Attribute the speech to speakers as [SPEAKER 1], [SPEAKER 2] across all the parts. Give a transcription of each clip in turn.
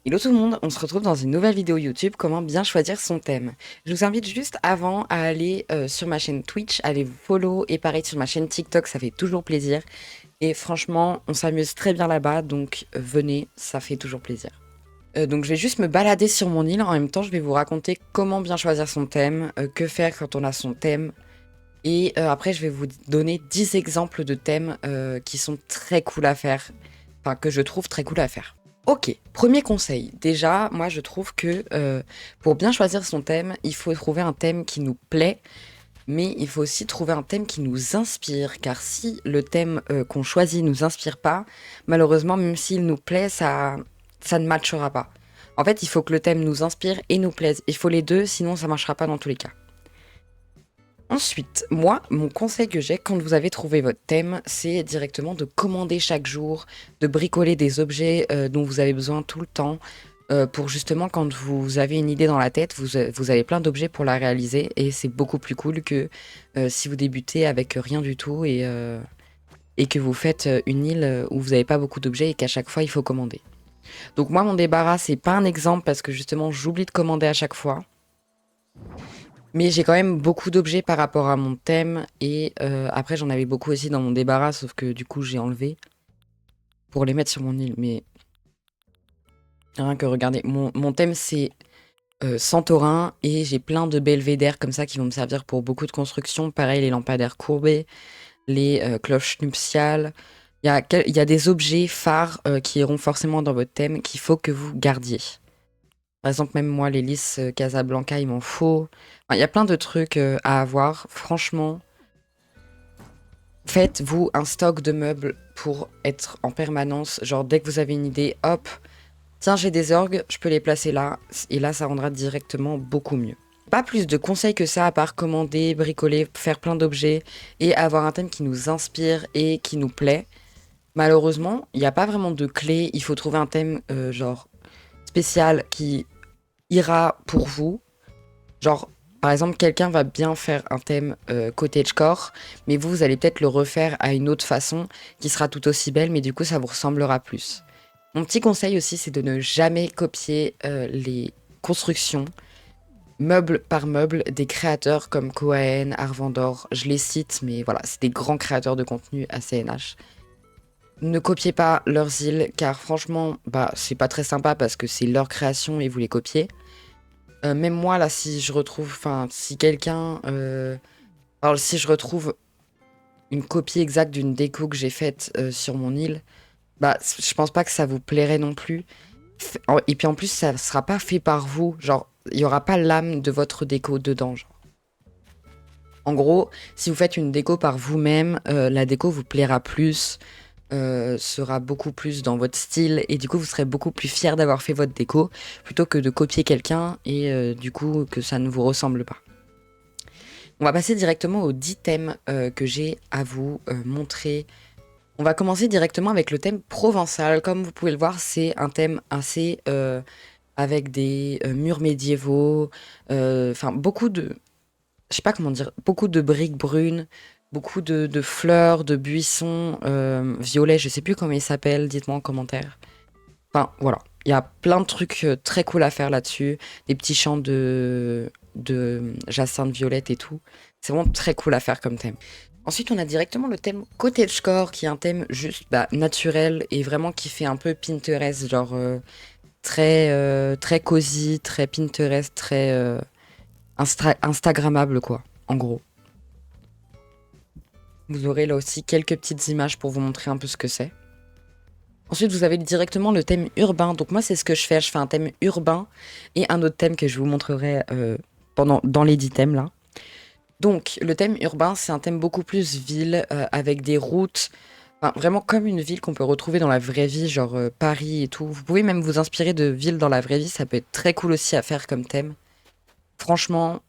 [SPEAKER 1] Hello tout le monde, on se retrouve dans une nouvelle vidéo YouTube, comment bien choisir son thème. Je vous invite juste avant à aller sur ma chaîne Twitch, aller vous follow et pareil sur ma chaîne TikTok, ça fait toujours plaisir. Et franchement, on s'amuse très bien là-bas, donc venez, ça fait toujours plaisir. Donc je vais juste me balader sur mon île, en même temps je vais vous raconter comment bien choisir son thème, que faire quand on a son thème. Et après je vais vous donner 10 exemples de thèmes qui sont très cool à faire, enfin que je trouve très cool à faire. Ok, premier conseil. Déjà, moi je trouve que pour bien choisir son thème, il faut trouver un thème qui nous plaît, mais il faut aussi trouver un thème qui nous inspire, car si le thème qu'on choisit nous inspire pas, malheureusement, même s'il nous plaît, ça ne matchera pas. En fait, il faut que le thème nous inspire et nous plaise. Il faut les deux, sinon ça marchera pas dans tous les cas. Ensuite, moi, mon conseil que j'ai quand vous avez trouvé votre thème, c'est directement de commander chaque jour, de bricoler des objets dont vous avez besoin tout le temps, pour justement quand vous avez une idée dans la tête, vous avez plein d'objets pour la réaliser et c'est beaucoup plus cool que si vous débutez avec rien du tout et que vous faites une île où vous n'avez pas beaucoup d'objets et qu'à chaque fois il faut commander. Donc moi, mon débarras, c'est pas un exemple parce que justement j'oublie de commander à chaque fois. Mais j'ai quand même beaucoup d'objets par rapport à mon thème et après j'en avais beaucoup aussi dans mon débarras sauf que du coup j'ai enlevé pour les mettre sur mon île. Mais rien que regardez, mon thème c'est Santorin et j'ai plein de belvédères comme ça qui vont me servir pour beaucoup de constructions. Pareil les lampadaires courbés, les cloches nuptiales. Il y a des objets phares qui iront forcément dans votre thème qu'il faut que vous gardiez. Par exemple, même moi, les lys Casablanca, il m'en faut. Enfin, il y a plein de trucs à avoir. Franchement, faites-vous un stock de meubles pour être en permanence. Genre, dès que vous avez une idée, hop, tiens, j'ai des orgues, je peux les placer là. Et là, ça rendra directement beaucoup mieux. Pas plus de conseils que ça, à part commander, bricoler, faire plein d'objets et avoir un thème qui nous inspire et qui nous plaît. Malheureusement, il n'y a pas vraiment de clé. Il faut trouver un thème genre spécial qui ira pour vous. Genre, par exemple, quelqu'un va bien faire un thème cottagecore, mais vous allez peut-être le refaire à une autre façon qui sera tout aussi belle, mais du coup, ça vous ressemblera plus. Mon petit conseil aussi, c'est de ne jamais copier les constructions, meuble par meuble, des créateurs comme Cohen, Arvandor. Je les cite, mais voilà, c'est des grands créateurs de contenu à CNH. Ne copiez pas leurs îles, car franchement, bah, c'est pas très sympa parce que c'est leur création et vous les copiez. Même moi, là, si je retrouve, enfin, si quelqu'un, alors si je retrouve une copie exacte d'une déco que j'ai faite sur mon île, bah, je pense pas que ça vous plairait non plus. Et puis en plus, ça sera pas fait par vous, genre, il y aura pas l'âme de votre déco dedans, genre. En gros, si vous faites une déco par vous-même, la déco vous plaira plus, sera beaucoup plus dans votre style et du coup vous serez beaucoup plus fier d'avoir fait votre déco plutôt que de copier quelqu'un et du coup que ça ne vous ressemble pas. On va passer directement aux 10 thèmes que j'ai à vous montrer. On va commencer directement avec le thème provençal. Comme vous pouvez le voir, c'est un thème assez avec des murs médiévaux, enfin beaucoup de, je sais pas comment dire, beaucoup de briques brunes, beaucoup de fleurs, de buissons violets, je sais plus comment ils s'appellent, dites-moi en commentaire. Enfin, voilà. Il y a plein de trucs très cool à faire là-dessus. Des petits champs de jacinthe violette et tout. C'est vraiment très cool à faire comme thème. Ensuite, on a directement le thème cottagecore, qui est un thème juste bah, naturel et vraiment qui fait un peu Pinterest, genre très cosy, très Pinterest, très Instagrammable, quoi, en gros. Vous aurez là aussi quelques petites images pour vous montrer un peu ce que c'est. Ensuite, vous avez directement le thème urbain. Donc moi, c'est ce que je fais. Je fais un thème urbain et un autre thème que je vous montrerai dans les 10 thèmes là. Donc, le thème urbain, c'est un thème beaucoup plus ville, avec des routes, enfin, vraiment comme une ville qu'on peut retrouver dans la vraie vie, genre Paris et tout. Vous pouvez même vous inspirer de villes dans la vraie vie, ça peut être très cool aussi à faire comme thème. Franchement,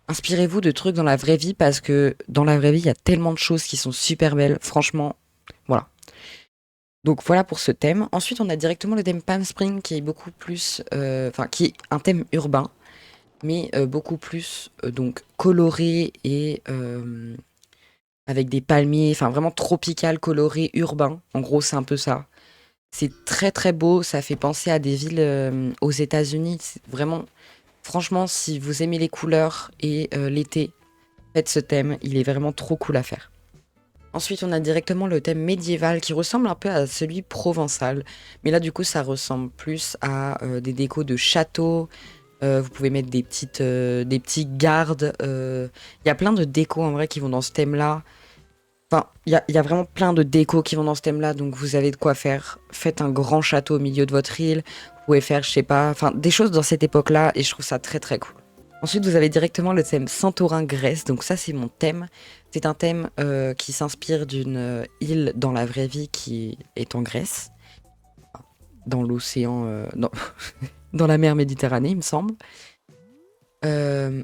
[SPEAKER 1] inspirez-vous de trucs dans la vraie vie parce que dans la vraie vie, il y a tellement de choses qui sont super belles. Franchement, voilà. Donc voilà pour ce thème. Ensuite, on a directement le thème Palm Spring qui est beaucoup plus, enfin qui est un thème urbain, mais beaucoup plus donc coloré et avec des palmiers, enfin vraiment tropical, coloré, urbain. En gros, c'est un peu ça. C'est très très beau, ça fait penser à des villes aux États-Unis. C'est vraiment, franchement, si vous aimez les couleurs et l'été, faites ce thème, il est vraiment trop cool à faire. Ensuite, on a directement le thème médiéval qui ressemble un peu à celui provençal. Mais là, du coup, ça ressemble plus à des décos de château. Vous pouvez mettre des petits gardes. Il y a plein de décos en vrai qui vont dans ce thème-là. Enfin, il y a vraiment plein de décos qui vont dans ce thème-là. Donc, vous avez de quoi faire. Faites un grand château au milieu de votre île. Vous pouvez faire, je sais pas, enfin, des choses dans cette époque-là. Et je trouve ça très, très cool. Ensuite, vous avez directement le thème Santorin Grèce. Donc ça, c'est mon thème. C'est un thème qui s'inspire d'une île dans la vraie vie qui est en Grèce, dans l'océan, dans la mer Méditerranée, il me semble. Euh,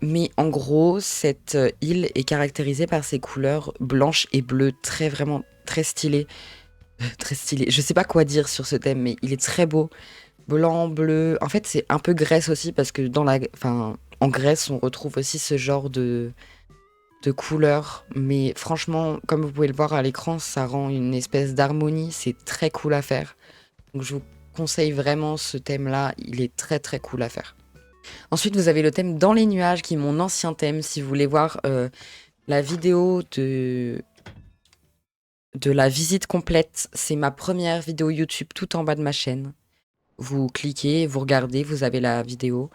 [SPEAKER 1] mais en gros, cette île est caractérisée par ses couleurs blanches et bleues, très vraiment très stylées. Très stylé. Je sais pas quoi dire sur ce thème, mais il est très beau. Blanc, bleu. En fait, c'est un peu Grèce aussi parce que enfin, en Grèce, on retrouve aussi ce genre de couleurs. Mais franchement, comme vous pouvez le voir à l'écran, ça rend une espèce d'harmonie. C'est très cool à faire. Donc, je vous conseille vraiment ce thème-là. Il est très très cool à faire. Ensuite, vous avez le thème Dans les nuages, qui est mon ancien thème. Si vous voulez voir la vidéo de la visite complète, c'est ma première vidéo YouTube tout en bas de ma chaîne. Vous cliquez, vous regardez, vous avez la vidéo.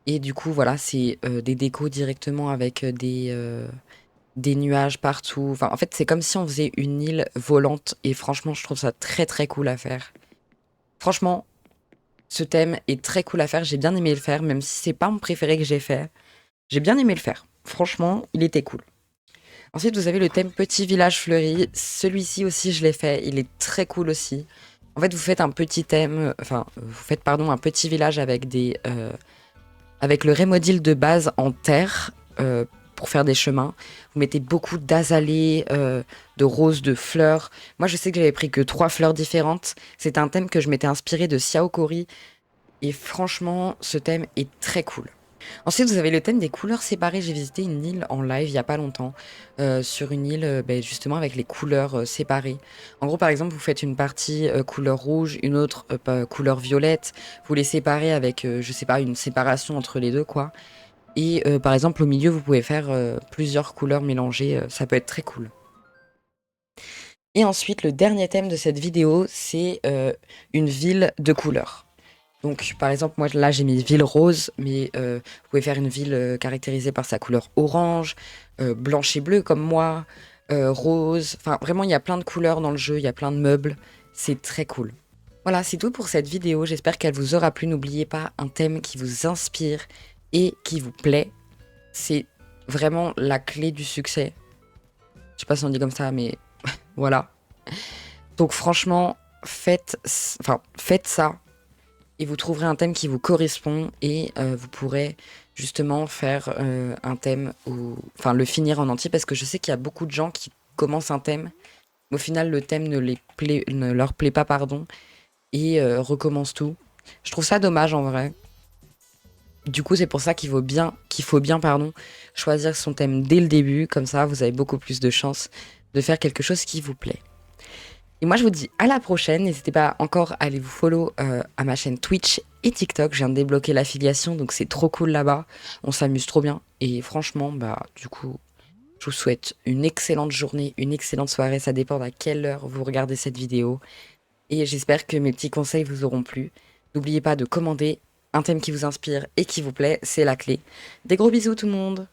[SPEAKER 1] Et du coup, voilà, c'est des décos directement avec des nuages partout. Enfin, en fait, c'est comme si on faisait une île volante. Et franchement, je trouve ça très très cool à faire. Franchement, ce thème est très cool à faire. J'ai bien aimé le faire, même si c'est pas mon préféré que j'ai fait. J'ai bien aimé le faire. Franchement, il était cool. Ensuite, vous avez le thème Petit village fleuri. Celui-ci aussi, je l'ai fait. Il est très cool aussi. En fait, vous faites un petit thème, enfin, vous faites, pardon, un petit village avec avec le rémodile de base en terre pour faire des chemins. Vous mettez beaucoup d'azalées, de roses, de fleurs. Moi, je sais que j'avais pris que 3 fleurs différentes. C'est un thème que je m'étais inspiré de Siaokori. Et franchement, ce thème est très cool. Ensuite, vous avez le thème des couleurs séparées. J'ai visité une île en live il y a pas longtemps, sur une île justement avec les couleurs séparées. En gros, par exemple, vous faites une partie couleur rouge, une autre couleur violette. Vous les séparez avec, je sais pas, une séparation entre les deux, quoi. Et par exemple, au milieu, vous pouvez faire plusieurs couleurs mélangées. Ça peut être très cool. Et ensuite, le dernier thème de cette vidéo, c'est une ville de couleurs. Donc, par exemple, moi, là, j'ai mis ville rose, mais vous pouvez faire une ville caractérisée par sa couleur orange, blanche et bleue comme moi, rose. Enfin, vraiment, il y a plein de couleurs dans le jeu, il y a plein de meubles. C'est très cool. Voilà, c'est tout pour cette vidéo. J'espère qu'elle vous aura plu. N'oubliez pas un thème qui vous inspire et qui vous plaît. C'est vraiment la clé du succès. Je sais pas si on dit comme ça, mais voilà. Donc, franchement, faites ça. Et vous trouverez un thème qui vous correspond et vous pourrez justement faire un thème ou enfin le finir en entier parce que je sais qu'il y a beaucoup de gens qui commencent un thème, mais au final le thème ne leur plaît pas pardon et recommencent tout. Je trouve ça dommage en vrai. Du coup, c'est pour ça qu'il faut bien pardon, choisir son thème dès le début, comme ça vous avez beaucoup plus de chances de faire quelque chose qui vous plaît. Et moi, je vous dis à la prochaine. N'hésitez pas encore à aller vous follow à ma chaîne Twitch et TikTok. Je viens de débloquer l'affiliation, donc c'est trop cool là-bas. On s'amuse trop bien. Et franchement, bah, du coup, je vous souhaite une excellente journée, une excellente soirée. Ça dépend à quelle heure vous regardez cette vidéo. Et j'espère que mes petits conseils vous auront plu. N'oubliez pas de commander un thème qui vous inspire et qui vous plaît. C'est la clé. Des gros bisous tout le monde!